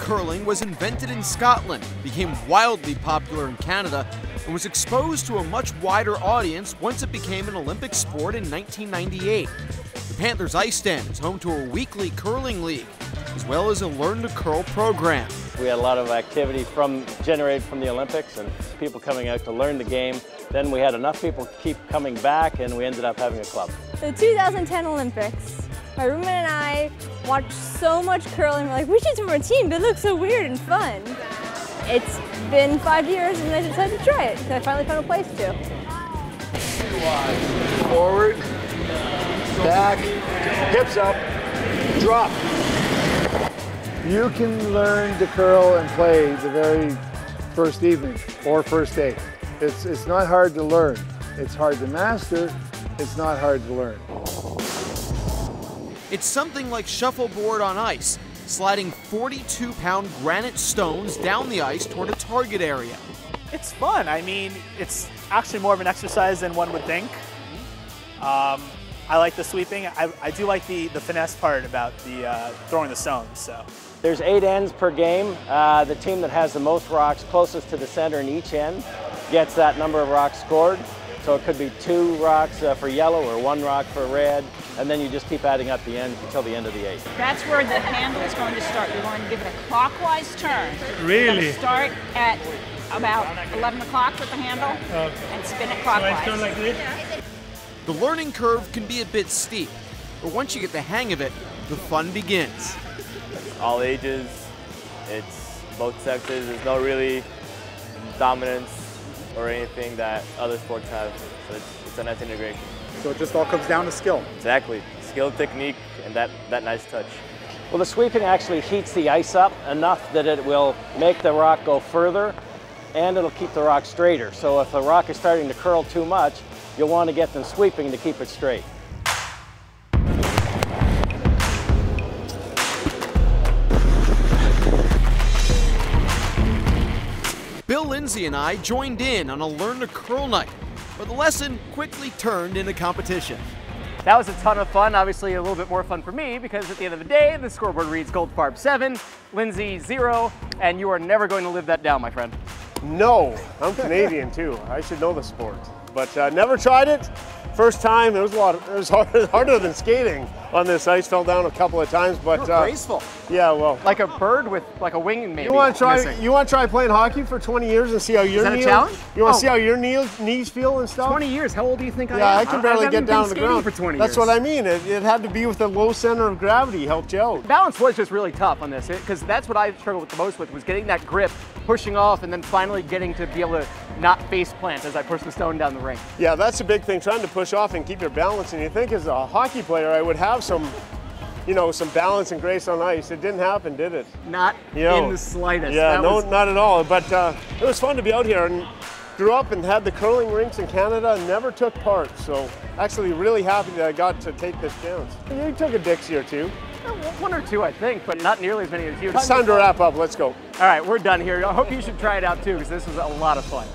curling was invented in Scotland, became wildly popular in Canada, and was exposed to a much wider audience once it became an Olympic sport in 1998. The Panthers Ice Stand is home to a weekly curling league, as well as a Learn to Curl program. We had a lot of activity generated from the Olympics and people coming out to learn the game. Then we had enough people keep coming back and we ended up having a club. The 2010 Olympics, my roommate and I watched so much curling. We're like, we should do a team, it looks so weird and fun. It's been 5 years and I decided to try it. So I finally found a place to. Forward, back, hips up, drop. You can learn to curl and play the very first evening or first day. It's not hard to learn. It's hard to master. It's not hard to learn. It's something like shuffleboard on ice, sliding 42-pound granite stones down the ice toward a target area. It's fun. I mean, it's actually more of an exercise than one would think. I like the sweeping. I do like the finesse part about the throwing the stones. So. There's 8 ends per game. The team that has the most rocks closest to the center in each end gets that number of rocks scored. So it could be 2 rocks for yellow or 1 rock for red, and then you just keep adding up the ends until the end of the 8. That's where the handle is going to start. You're going to give it a clockwise turn. Really? You're going to start at about 11 o'clock with the handle and spin it clockwise. So I turn like this? The learning curve can be a bit steep, but once you get the hang of it, the fun begins. All ages, it's both sexes. There's no really dominance or anything that other sports have. So it's a nice integration. So it just all comes down to skill. Exactly. Skill, technique, and that nice touch. Well, the sweeping actually heats the ice up enough that it will make the rock go further and it'll keep the rock straighter. So if the rock is starting to curl too much, you'll want to get them sweeping to keep it straight. Bill Lindsay and I joined in on a Learn to Curl night, but the lesson quickly turned into competition. That was a ton of fun, obviously a little bit more fun for me because at the end of the day, the scoreboard reads Goldfarb 7, Lindsay 0, and you are never going to live that down, my friend. No, I'm Canadian too. I should know the sport, but never tried it. First time, it was harder than skating on this ice. Fell down a couple of times, but graceful. Yeah, well, like a bird with like a wing, maybe. You want to try playing hockey for 20 years and see how your knees? Is that a challenge? You want to see how your knees feel and stuff? 20 years. How old do you think I am? Yeah, I can barely get down to the ground. For 20 That's years. what I mean. It had to be with the low center of gravity helped you out. Balance was just really tough on this because that's what I struggled with the most with was getting that grip, pushing off, and then finally getting to be able to not face plant as I push the stone down the rink. Yeah, that's a big thing. Trying to push off and keep your balance. And you think as a hockey player, I would have some balance and grace on ice. It didn't happen, did it? Not in the slightest. Yeah, not at all. But it was fun to be out here and grew up and had the curling rinks in Canada and never took part. So actually really happy that I got to take this chance. You took a Dixie or two. 1 or 2, I think, but not nearly as many as you. It's time to wrap up. Let's go. All right, we're done here. I hope you should try it out too because this was a lot of fun.